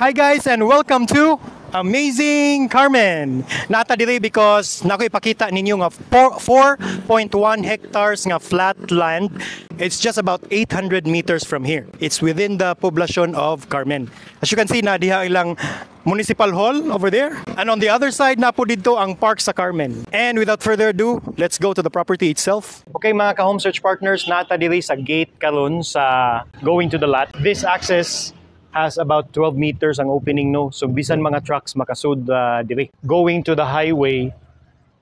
Hi guys and welcome to Amazing Carmen. Nata diri because nako ipakita ninyo nga 4.1 hectares nga flat land. It's just about 800 meters from here. It's within the poblacion of Carmen. As you can see na diha ilang municipal hall over there. And on the other side na po dito ang park sa Carmen. And without further ado, let's go to the property itself. Okay mga ka-home search partners, nata diri sa gate karon sa going to the lot. This access has about 12 meters ang opening, no? So bisan mga trucks makasud diri. Going to the highway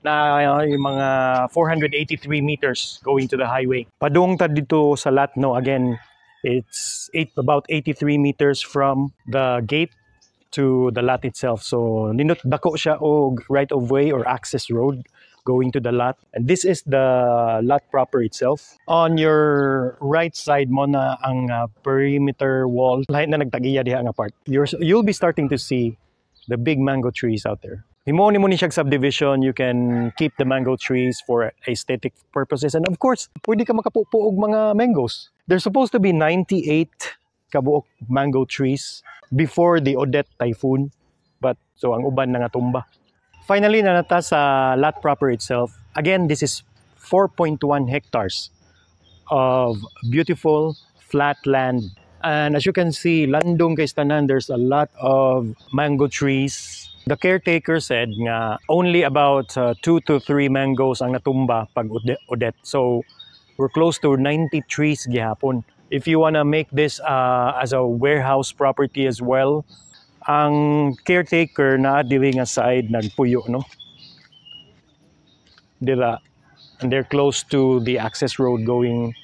na yung mga 483 meters going to the highway. Padung ta dito sa lot, no? Again, it's about 83 meters from the gate to the lot itself. So nindot dako siya og right of way or access road going to the lot. And this is the lot proper itself. On your right side mo na ang perimeter wall. Lahat na nagtagiya diha nga part. You'll be starting to see the big mango trees out there. Himo ni mo ni siyang subdivision, you can keep the mango trees for aesthetic purposes. And of course, pwede ka makapupo og mga mangoes. There's supposed to be 98 kabuok mango trees before the Odette typhoon. But so ang uban na nga tumba. Finally, nanata sa lot proper itself. Again, this is 4.1 hectares of beautiful flat land. And as you can see, landong kay tanan, there's a lot of mango trees. The caretaker said nga only about 2 to 3 mangoes ang natumba pag Odette. So we're close to 90 trees gihapon. If you wanna make this as a warehouse property as well, ang caretaker na dili nga side nagpuyo, no? Dira. And they're close to the access road going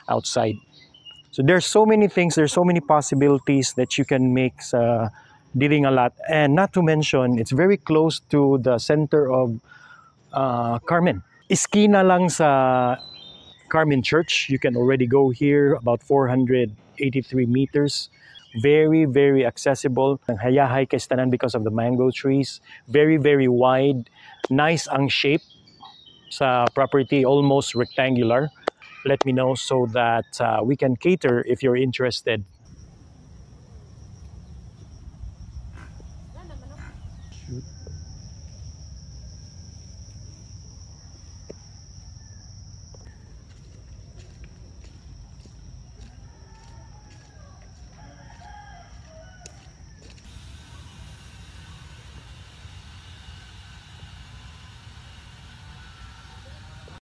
outside. So there's so many things, there's so many possibilities that you can make sa dili nga lot. And not to mention, it's very close to the center of Carmen. Iskina lang sa Carmen Church. You can already go here, about 483 meters. Very, very accessible. Ang hayahay kay tanan because of the mango trees. Very, very wide. Nice ang shape sa property, almost rectangular. Let me know so that we can cater if you're interested